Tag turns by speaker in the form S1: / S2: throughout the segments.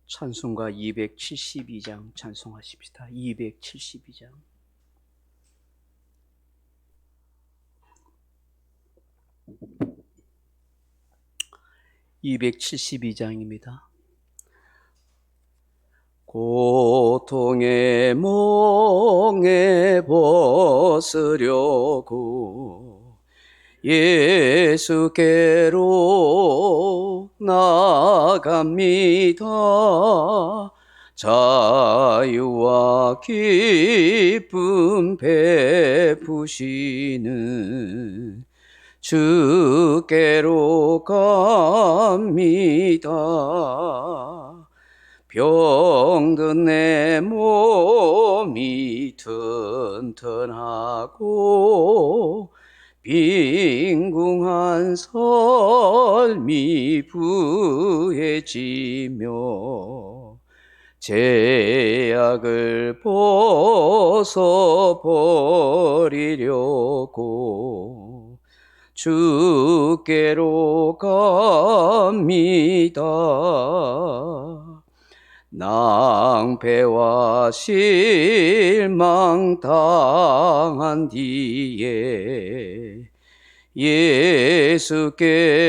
S1: 찬송가 272장 찬송하십시다. 272장. (272장입니다) 고통의 몽에 벗으려고 예수께로 나갑니다. 자유와 기쁨 베푸시는 주께로 갑니다. 병든 내 몸이 튼튼하고 빈궁한 삶이 부해지며 죄악을 벗어버리려고 주께로 갑니다. 낭패와 실망 당한 뒤에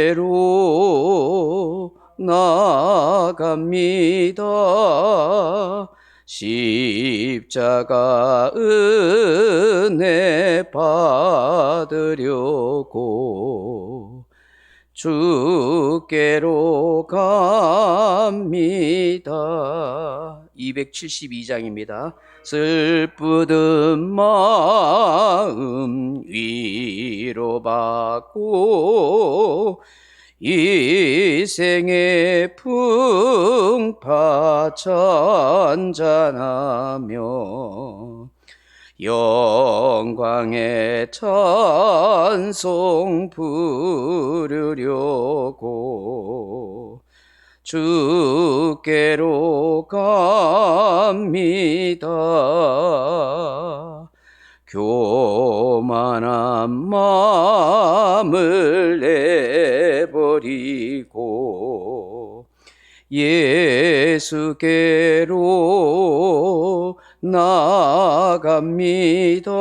S1: 예수께로 나갑니다. 십자가 은혜 받으려고 주께로 갑니다. 272장입니다. 슬프든 마음 위로받고 이 생의 풍파 찬잔하며 영광의 찬송 부르려고 주께로 갑니다. 교만한 마음을 내버리고 예수께로 나갑니다.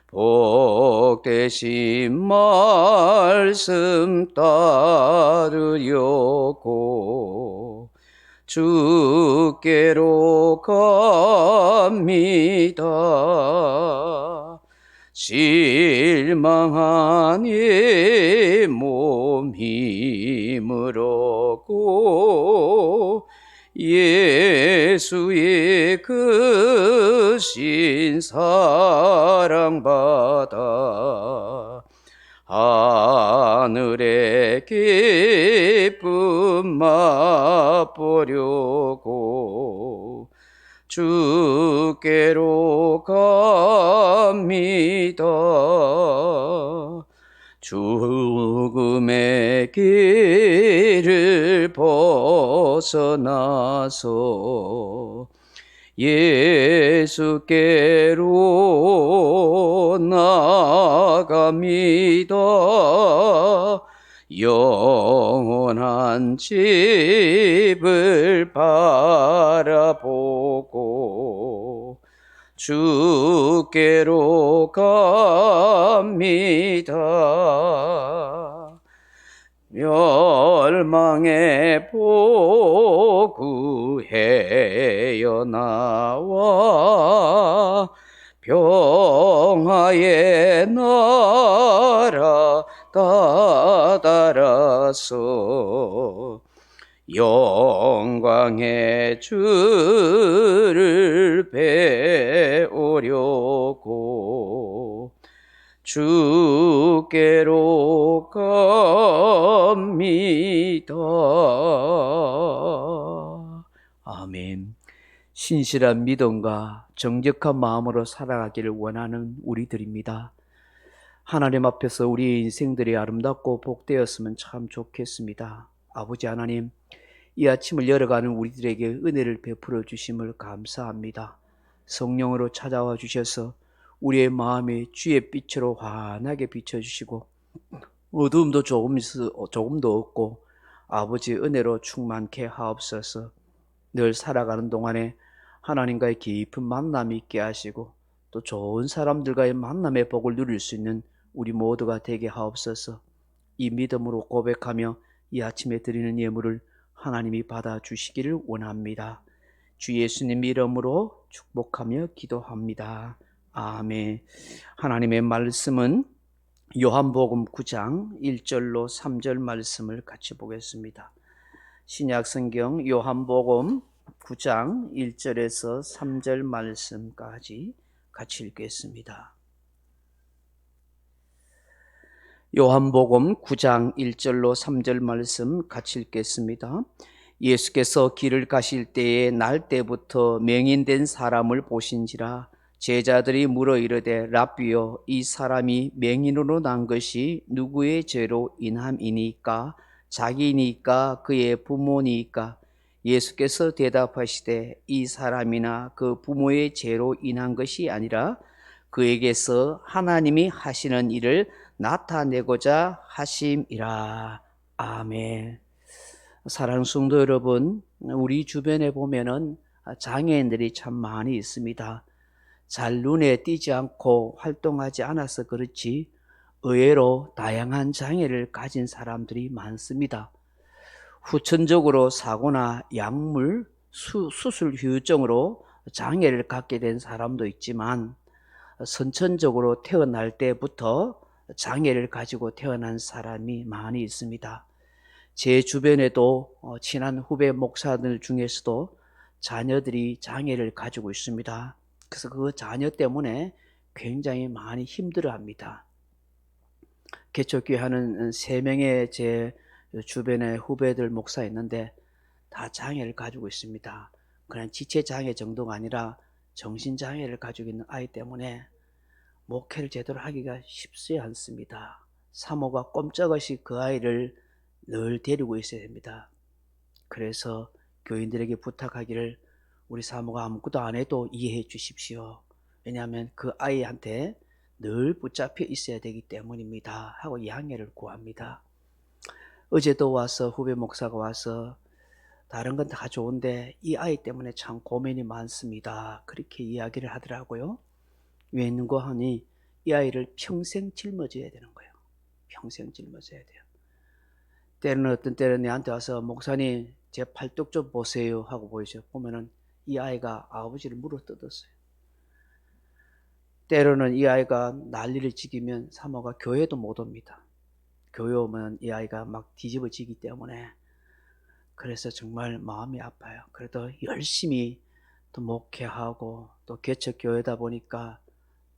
S1: 복되신 말씀 따르려고 주께로 갑니다. 실망한 이 몸 힘을 얻고 예수의 크신 사랑받아 하늘의 기쁨 맛보려고 주께로 갑니다. 죽음의 길을 벗어나서 예수께로 나갑니다. 영원한 집을 바라보고 주께로 갑니다. 멸망의 보구 헤어나와 평화의 나라 다다라서 영광의 주를 배우려고 주께로 갑니다. 아멘. 신실한 믿음과 정직한 마음으로 살아가기를 원하는 우리들입니다. 하나님 앞에서 우리의 인생들이 아름답고 복되었으면 참 좋겠습니다. 아버지 하나님, 이 아침을 열어가는 우리들에게 은혜를 베풀어 주심을 감사합니다. 성령으로 찾아와 주셔서 우리의 마음이 주의 빛으로 환하게 비춰주시고 어두움도 조금도 없고 아버지 은혜로 충만케 하옵소서. 늘 살아가는 동안에 하나님과의 깊은 만남이 있게 하시고 또 좋은 사람들과의 만남의 복을 누릴 수 있는 우리 모두가 되게 하옵소서. 이 믿음으로 고백하며 이 아침에 드리는 예물을 하나님이 받아주시기를 원합니다. 주 예수님 이름으로 축복하며 기도합니다. 아멘. 하나님의 말씀은 요한복음 9장 1절로 3절 말씀을 같이 보겠습니다. 신약성경 요한복음 9장 1절에서 3절 말씀까지 같이 읽겠습니다. 요한복음 9장 1절로 3절 말씀 같이 읽겠습니다. 예수께서 길을 가실 때에 날 때부터 맹인된 사람을 보신지라. 제자들이 물어 이르되 랍비여, 이 사람이 맹인으로 난 것이 누구의 죄로 인함이니까? 자기니까 그의 부모니까? 예수께서 대답하시되 이 사람이나 그 부모의 죄로 인한 것이 아니라 그에게서 하나님이 하시는 일을 나타내고자 하심이라. 아멘. 사랑하는 성도 여러분, 우리 주변에 보면은 장애인들이 참 많이 있습니다. 잘 눈에 띄지 않고 활동하지 않아서 그렇지 의외로 다양한 장애를 가진 사람들이 많습니다. 후천적으로 사고나 약물, 수술 후유증으로 장애를 갖게 된 사람도 있지만 선천적으로 태어날 때부터 장애를 가지고 태어난 사람이 많이 있습니다. 제 주변에도 친한 후배 목사들 중에서도 자녀들이 장애를 가지고 있습니다. 그래서 그 자녀 때문에 굉장히 많이 힘들어합니다. 개척교회 하는 3명의 제 주변에 후배들 목사 있는데 다 장애를 가지고 있습니다. 그냥 지체장애 정도가 아니라 정신장애를 가지고 있는 아이 때문에 목회를 제대로 하기가 쉽지 않습니다. 사모가 꼼짝없이 그 아이를 늘 데리고 있어야 됩니다. 그래서 교인들에게 부탁하기를 우리 사모가 아무것도 안 해도 이해해 주십시오. 왜냐하면 그 아이한테 늘 붙잡혀 있어야 되기 때문입니다. 하고 양해를 구합니다. 어제도 와서 후배 목사가 와서 다른 건 다 좋은데 이 아이 때문에 참 고민이 많습니다. 그렇게 이야기를 하더라고요. 왜 있는고 하니 이 아이를 평생 짊어져야 되는 거예요. 평생 짊어져야 돼요. 때로는 어떤 때는 내한테 와서 목사님 제 팔뚝 좀 보세요 하고 보이죠. 보면은 이 아이가 아버지를 물어뜯었어요. 때로는 이 아이가 난리를 지기면 사모가 교회도 못 옵니다. 교회 오면 이 아이가 막 뒤집어지기 때문에 그래서 정말 마음이 아파요. 그래도 열심히 또 목회하고 또 개척교회다 보니까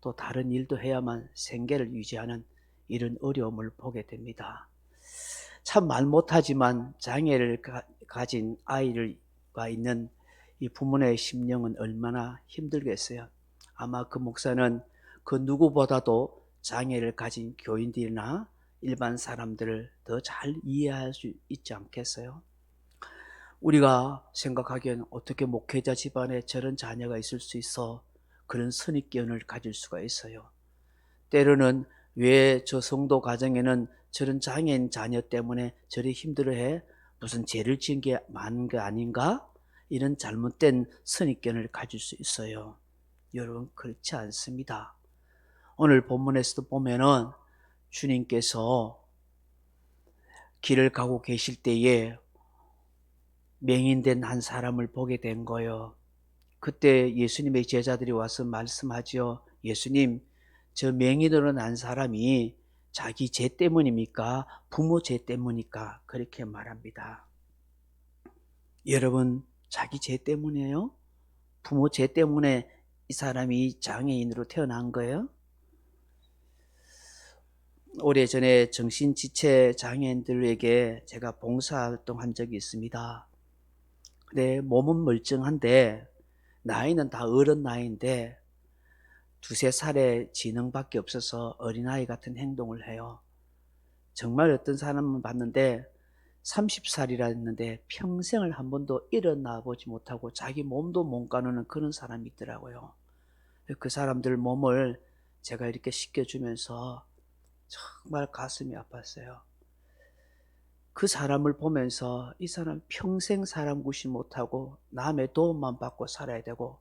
S1: 또 다른 일도 해야만 생계를 유지하는 이런 어려움을 보게 됩니다. 참 말 못하지만 장애를 가진 아이가 있는 이 부모의 심령은 얼마나 힘들겠어요. 아마 그 목사는 그 누구보다도 장애를 가진 교인들이나 일반 사람들을 더 잘 이해할 수 있지 않겠어요? 우리가 생각하기엔 어떻게 목회자 집안에 저런 자녀가 있을 수 있어? 그런 선입견을 가질 수가 있어요. 때로는 왜 저 성도 가정에는 저런 장애인 자녀 때문에 저리 힘들어해? 무슨 죄를 지은 게 많은 게 아닌가? 이런 잘못된 선입견을 가질 수 있어요. 여러분, 그렇지 않습니다. 오늘 본문에서도 보면은 주님께서 길을 가고 계실 때에 맹인된 한 사람을 보게 된 거예요. 그때 예수님의 제자들이 와서 말씀하죠. 예수님, 저 맹인으로 난 사람이 자기 죄 때문입니까? 부모 죄 때문입니까? 그렇게 말합니다. 여러분, 자기 죄 때문이에요? 부모 죄 때문에 이 사람이 장애인으로 태어난 거예요? 오래전에 정신지체 장애인들에게 제가 봉사활동한 적이 있습니다. 근데 몸은 멀쩡한데 나이는 다 어른 나이인데 두세 살의 지능밖에 없어서 어린아이 같은 행동을 해요. 정말 어떤 사람은 봤는데 30살이라 했는데 평생을 한 번도 일어나 보지 못하고 자기 몸도 못 가누는 그런 사람이 있더라고요. 그 사람들 몸을 제가 이렇게 씻겨주면서 정말 가슴이 아팠어요. 그 사람을 보면서 이 사람 평생 사람 구실 못하고 남의 도움만 받고 살아야 되고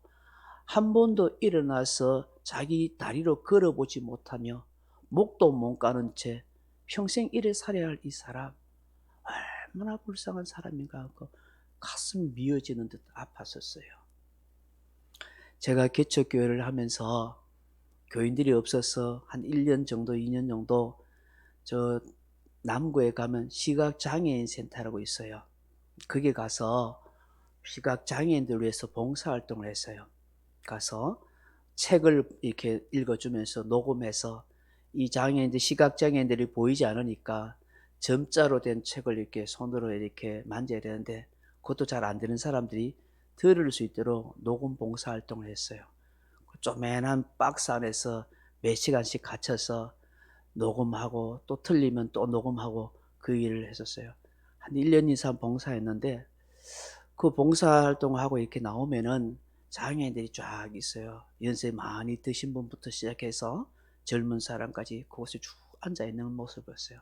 S1: 한 번도 일어나서 자기 다리로 걸어보지 못하며 목도 못 가는 채 평생 이래 살아야 할 이 사람 얼마나 불쌍한 사람인가 하고 가슴이 미어지는 듯 아팠었어요. 제가 개척교회를 하면서 교인들이 없어서 한 1년 정도 2년 정도 저 남구에 가면 시각장애인 센터라고 있어요. 거기 가서 시각장애인들 위해서 봉사활동을 했어요. 가서 책을 이렇게 읽어주면서 녹음해서 이 장애인들, 시각장애인들이 보이지 않으니까 점자로 된 책을 이렇게 손으로 이렇게 만져야 되는데 그것도 잘 안 되는 사람들이 들을 수 있도록 녹음 봉사활동을 했어요. 쪼맨한 박스 안에서 몇 시간씩 갇혀서 녹음하고 또 틀리면 또 녹음하고 그 일을 했었어요. 한 1년 이상 봉사했는데 그 봉사활동하고 이렇게 나오면은 장애인들이 쫙 있어요. 연세 많이 드신 분부터 시작해서 젊은 사람까지 그곳에 쭉 앉아있는 모습을 봤어요.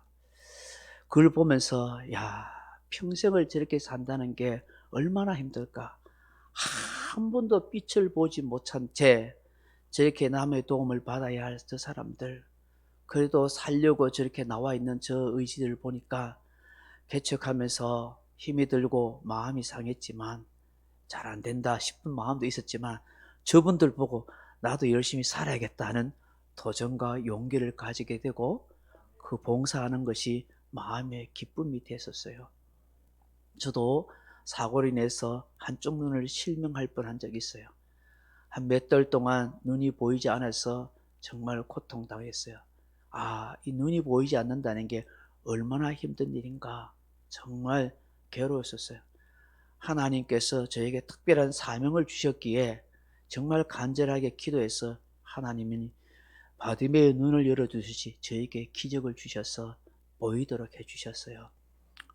S1: 그걸 보면서 야, 평생을 저렇게 산다는 게 얼마나 힘들까. 한 번도 빛을 보지 못한 채 저렇게 남의 도움을 받아야 할 저 사람들, 그래도 살려고 저렇게 나와 있는 저 의지를 보니까 개척하면서 힘이 들고 마음이 상했지만 잘 안 된다 싶은 마음도 있었지만 저분들 보고 나도 열심히 살아야겠다는 도전과 용기를 가지게 되고 그 봉사하는 것이 마음의 기쁨이 됐었어요. 저도 사고로 인해서 한쪽 눈을 실명할 뻔한 적이 있어요. 한 몇 달 동안 눈이 보이지 않아서 정말 고통당했어요. 아, 이 눈이 보이지 않는다는 게 얼마나 힘든 일인가. 정말 괴로웠었어요. 하나님께서 저에게 특별한 사명을 주셨기에 정말 간절하게 기도해서 하나님이 바디메의 눈을 열어주시지 저에게 기적을 주셔서 보이도록 해주셨어요.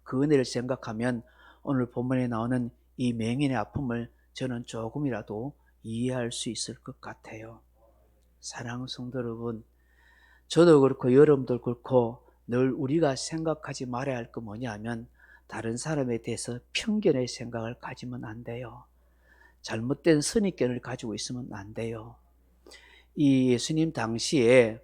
S1: 그 은혜를 생각하면 오늘 본문에 나오는 이 맹인의 아픔을 저는 조금이라도 이해할 수 있을 것 같아요. 사랑하는 성도 여러분, 저도 그렇고 여러분도 그렇고 늘 우리가 생각하지 말아야 할 거 뭐냐면 다른 사람에 대해서 편견의 생각을 가지면 안 돼요. 잘못된 선입견을 가지고 있으면 안 돼요. 이 예수님 당시에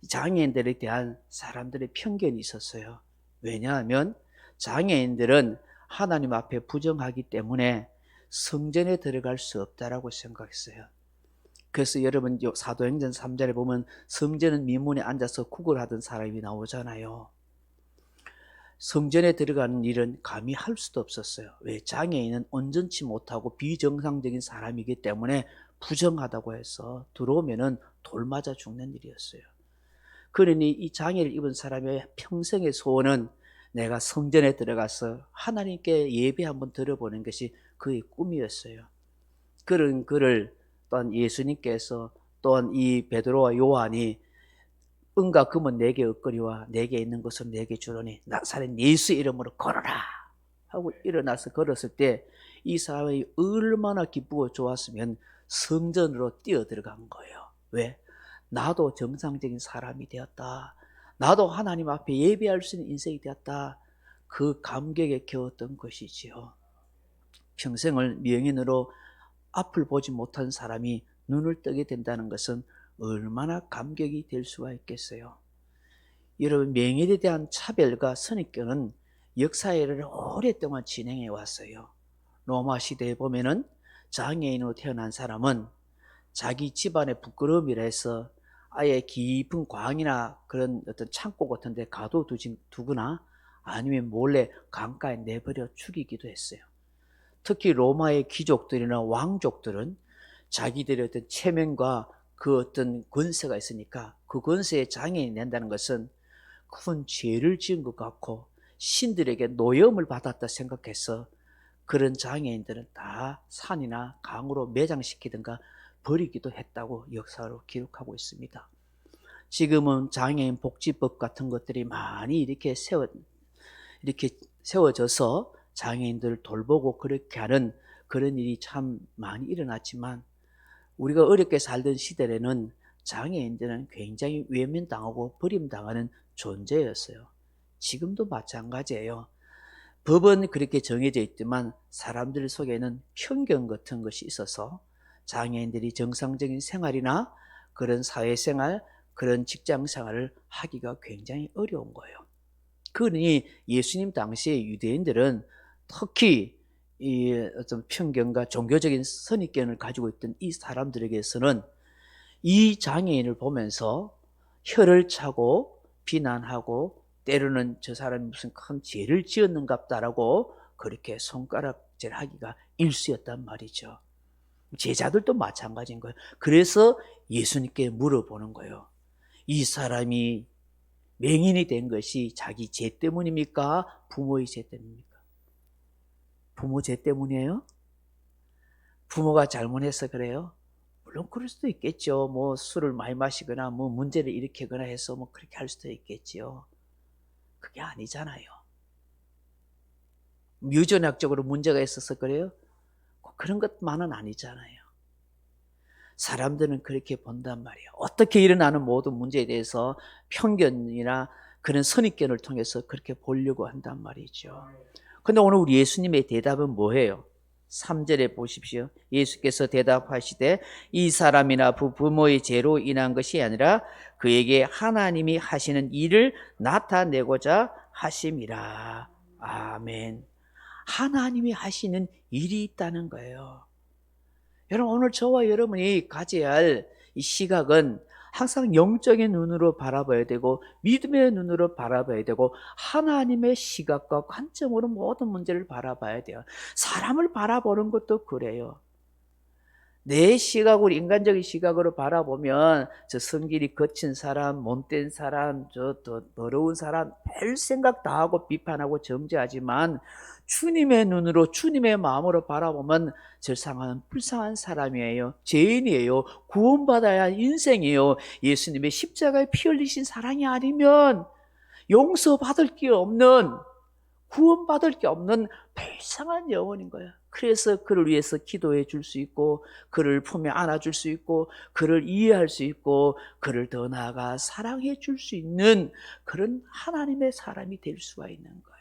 S1: 장애인들에 대한 사람들의 편견이 있었어요. 왜냐하면 장애인들은 하나님 앞에 부정하기 때문에 성전에 들어갈 수 없다라고 생각했어요. 그래서 여러분 사도행전 3절에 보면 성전은 미문에 앉아서 구걸하던 사람이 나오잖아요. 성전에 들어가는 일은 감히 할 수도 없었어요. 왜? 장애인은 온전치 못하고 비정상적인 사람이기 때문에 부정하다고 해서 들어오면은 돌 맞아 죽는 일이었어요. 그러니 이 장애를 입은 사람의 평생의 소원은 내가 성전에 들어가서 하나님께 예배 한번 드려보는 것이 그의 꿈이었어요. 그런 그를 또한 예수님께서 또한 이 베드로와 요한이 은과 금은 내게 없거니와 내게 있는 것은 내게 주노니 나사렛 예수 이름으로 걸어라 하고 일어나서 걸었을 때 이 사람이 얼마나 기쁘고 좋았으면 성전으로 뛰어 들어간 거예요. 왜? 나도 정상적인 사람이 되었다. 나도 하나님 앞에 예배할 수 있는 인생이 되었다. 그 감격에 겨웠던 것이지요. 평생을 명인으로 앞을 보지 못한 사람이 눈을 뜨게 된다는 것은 얼마나 감격이 될 수가 있겠어요. 여러분, 명예에 대한 차별과 선입견은 역사를 오랫동안 진행해 왔어요. 로마 시대에 보면은 장애인으로 태어난 사람은 자기 집안의 부끄러움이라 해서 아예 깊은 광이나 그런 어떤 창고 같은 데 가둬두거나 아니면 몰래 강가에 내버려 죽이기도 했어요. 특히 로마의 귀족들이나 왕족들은 자기들의 어떤 체면과 그 어떤 권세가 있으니까 그 권세에 장애인이 낸다는 것은 큰 죄를 지은 것 같고 신들에게 노여움을 받았다 생각해서 그런 장애인들은 다 산이나 강으로 매장시키든가 버리기도 했다고 역사로 기록하고 있습니다. 지금은 장애인 복지법 같은 것들이 많이 이렇게 세워져서 장애인들을 돌보고 그렇게 하는 그런 일이 참 많이 일어났지만 우리가 어렵게 살던 시대에는 장애인들은 굉장히 외면당하고 버림당하는 존재였어요. 지금도 마찬가지예요. 법은 그렇게 정해져 있지만 사람들 속에는 편견 같은 것이 있어서 장애인들이 정상적인 생활이나 그런 사회생활, 그런 직장생활을 하기가 굉장히 어려운 거예요. 그러니 예수님 당시에 유대인들은 특히 이 어떤 편견과 종교적인 선입견을 가지고 있던 이 사람들에게서는 이 장애인을 보면서 혀를 차고 비난하고 때로는 저 사람이 무슨 큰 죄를 지었는갑다라고 그렇게 손가락질하기가 일쑤였단 말이죠. 제자들도 마찬가지인 거예요. 그래서 예수님께 물어보는 거예요. 이 사람이 맹인이 된 것이 자기 죄 때문입니까? 부모의 죄 때문입니까? 부모 죄 때문이에요? 부모가 잘못해서 그래요? 물론 그럴 수도 있겠죠. 뭐 술을 많이 마시거나 뭐 문제를 일으키거나 해서 뭐 그렇게 할 수도 있겠죠. 그게 아니잖아요. 유전학적으로 문제가 있어서 그래요? 그런 것만은 아니잖아요. 사람들은 그렇게 본단 말이에요. 어떻게 일어나는 모든 문제에 대해서 편견이나 그런 선입견을 통해서 그렇게 보려고 한단 말이죠. 근데 오늘 우리 예수님의 대답은 뭐예요? 3절에 보십시오. 예수께서 대답하시되 이 사람이나 부모의 죄로 인한 것이 아니라 그에게 하나님이 하시는 일을 나타내고자 하심이라. 아멘. 하나님이 하시는 일이 있다는 거예요. 여러분, 오늘 저와 여러분이 가져야 할 이 시각은 항상 영적인 눈으로 바라봐야 되고 믿음의 눈으로 바라봐야 되고 하나님의 시각과 관점으로 모든 문제를 바라봐야 돼요. 사람을 바라보는 것도 그래요. 내 시각으로, 인간적인 시각으로 바라보면 저 성질이 거친 사람, 못된 사람, 저 더러운 사람 별 생각 다 하고 비판하고 정죄하지만 주님의 눈으로, 주님의 마음으로 바라보면 저 사람은 불쌍한 사람이에요. 죄인이에요. 구원받아야 할 인생이에요. 예수님의 십자가에 피 흘리신 사랑이 아니면 용서받을 게 없는, 구원받을 게 없는 불쌍한 영혼인 거예요. 그래서 그를 위해서 기도해 줄 수 있고 그를 품에 안아줄 수 있고 그를 이해할 수 있고 그를 더 나아가 사랑해 줄 수 있는 그런 하나님의 사람이 될 수가 있는 거예요.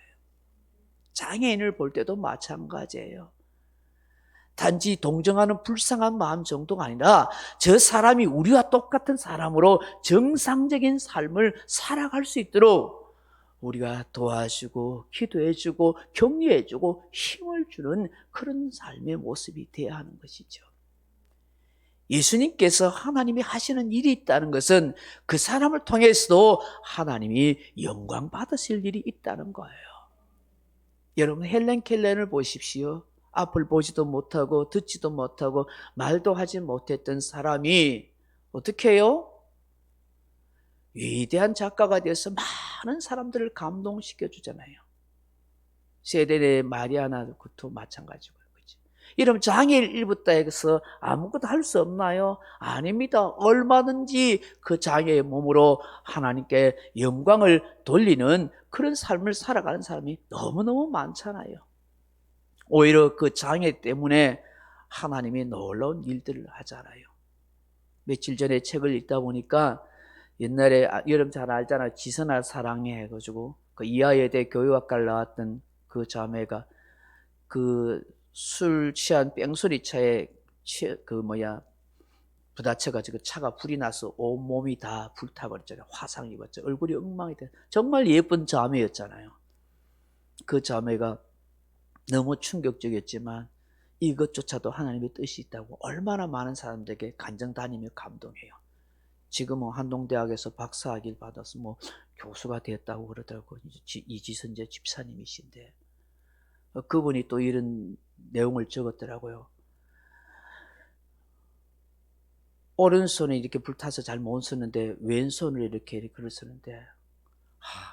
S1: 장애인을 볼 때도 마찬가지예요. 단지 동정하는 불쌍한 마음 정도가 아니라 저 사람이 우리와 똑같은 사람으로 정상적인 삶을 살아갈 수 있도록 우리가 도와주고 기도해주고 격려해주고 힘을 주는 그런 삶의 모습이 되어야 하는 것이죠. 예수님께서 하나님이 하시는 일이 있다는 것은 그 사람을 통해서도 하나님이 영광 받으실 일이 있다는 거예요. 여러분, 헬렌 켈런을 보십시오. 앞을 보지도 못하고 듣지도 못하고 말도 하지 못했던 사람이 어떻게 해요? 위대한 작가가 되어서 많은 사람들을 감동시켜 주잖아요. 세대의 마리아나도 마찬가지고요. 이러면 장애인 일부터 해서 아무것도 할 수 없나요? 아닙니다. 얼마든지 그 장애의 몸으로 하나님께 영광을 돌리는 그런 삶을 살아가는 사람이 너무너무 많잖아요. 오히려 그 장애 때문에 하나님이 놀라운 일들을 하잖아요. 며칠 전에 책을 읽다 보니까 옛날에 여러분 잘 알잖아요. 지선아 사랑해 해가지고 그 이화여대 교육학과를 나왔던 그 자매가 그 술 취한 뺑소니차에 부딪혀가지고 차가 불이 나서 온 몸이 다 불타버렸잖아요. 화상 입었죠. 얼굴이 엉망이 돼. 정말 예쁜 자매였잖아요. 그 자매가 너무 충격적이었지만 이것조차도 하나님의 뜻이 있다고 얼마나 많은 사람들에게 간증다니며 감동해요. 지금은 한동대학에서 박사학위를 받아서 뭐 교수가 되었다고 그러더라고요. 이지선재 집사님이신데 그분이 또 이런 내용을 적었더라고요. 오른손이 이렇게 불타서 잘 못 쓰는데 왼손을 이렇게 글을 쓰는데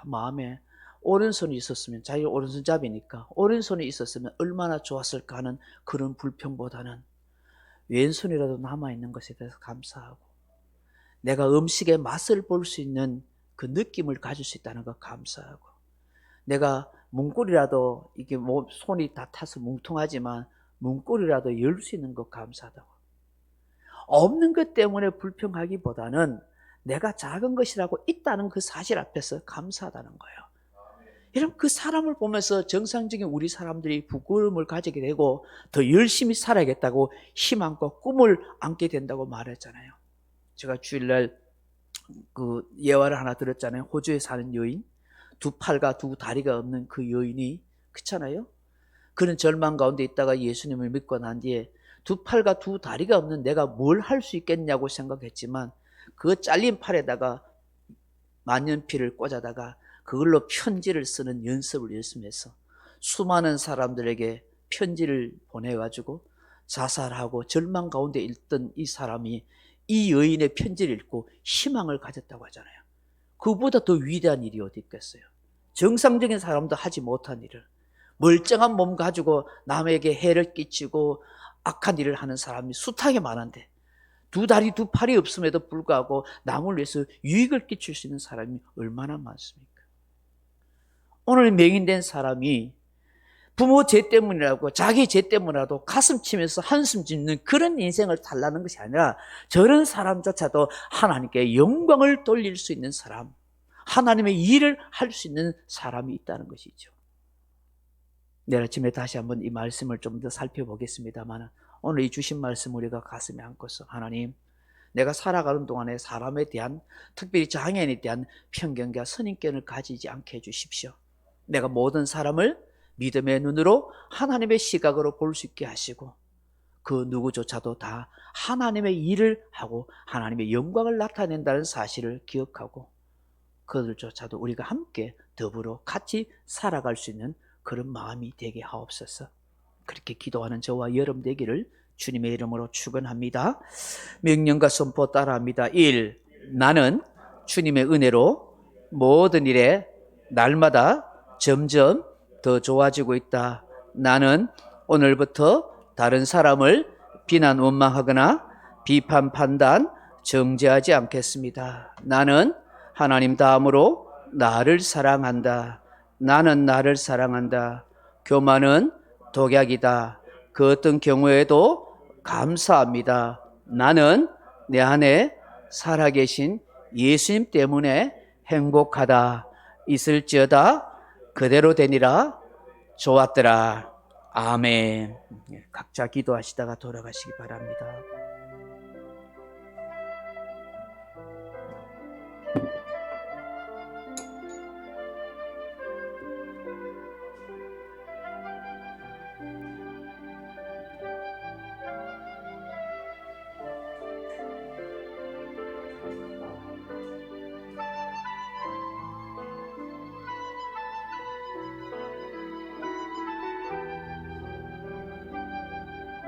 S1: 마음에 오른손이 있었으면 자기 오른손잡이니까 오른손이 있었으면 얼마나 좋았을까 하는 그런 불평보다는 왼손이라도 남아있는 것에 대해서 감사하고 내가 음식의 맛을 볼 수 있는 그 느낌을 가질 수 있다는 거 감사하고 내가 문고리라도 이게 손이 다 타서 뭉퉁하지만 문고리라도 열 수 있는 것 감사하다고. 없는 것 때문에 불평하기보다는 내가 작은 것이라고 있다는 그 사실 앞에서 감사하다는 거예요. 여러분, 그 사람을 보면서 정상적인 우리 사람들이 부끄러움을 가지게 되고 더 열심히 살아야겠다고 희망과 꿈을 안게 된다고 말했잖아요. 제가 주일날 그 예화를 하나 들었잖아요. 호주에 사는 여인, 두 팔과 두 다리가 없는 그 여인이, 그렇잖아요. 그런 절망 가운데 있다가 예수님을 믿고 난 뒤에 두 팔과 두 다리가 없는 내가 뭘 할 수 있겠냐고 생각했지만 그 잘린 팔에다가 만년필을 꽂아다가 그걸로 편지를 쓰는 연습을 열심히 해서 수많은 사람들에게 편지를 보내가지고 자살하고 절망 가운데 있던 이 사람이 이 여인의 편지를 읽고 희망을 가졌다고 하잖아요. 그보다 더 위대한 일이 어디 있겠어요? 정상적인 사람도 하지 못한 일을, 멀쩡한 몸 가지고 남에게 해를 끼치고 악한 일을 하는 사람이 숱하게 많은데 두 다리 두 팔이 없음에도 불구하고 남을 위해서 유익을 끼칠 수 있는 사람이 얼마나 많습니까? 오늘 맹인된 사람이 부모 죄 때문이라고 자기 죄 때문이라도 가슴 치면서 한숨 짓는 그런 인생을 살라는 것이 아니라 저런 사람조차도 하나님께 영광을 돌릴 수 있는 사람, 하나님의 일을 할 수 있는 사람이 있다는 것이죠. 내일 아침에 다시 한번 이 말씀을 좀 더 살펴보겠습니다만 오늘 이 주신 말씀 우리가 가슴에 안고서 하나님, 내가 살아가는 동안에 사람에 대한, 특별히 장애인에 대한 편견과 선입견을 가지지 않게 해주십시오. 내가 모든 사람을 믿음의 눈으로 하나님의 시각으로 볼 수 있게 하시고 그 누구조차도 다 하나님의 일을 하고 하나님의 영광을 나타낸다는 사실을 기억하고 그들조차도 우리가 함께 더불어 같이 살아갈 수 있는 그런 마음이 되게 하옵소서. 그렇게 기도하는 저와 여러분 되기를 주님의 이름으로 축원합니다. 명령과 선포 따라합니다. 1. 나는 주님의 은혜로 모든 일에 날마다 점점 더 좋아지고 있다. 나는 오늘부터 다른 사람을 비난 원망하거나 비판 판단 정죄하지 않겠습니다. 나는 하나님 다음으로 나를 사랑한다. 나는 나를 사랑한다. 교만은 독약이다. 그 어떤 경우에도 감사합니다. 나는 내 안에 살아계신 예수님 때문에 행복하다. 있을지어다 그대로 되니라. 좋았더라. 아멘. 각자 기도하시다가 돌아가시기 바랍니다.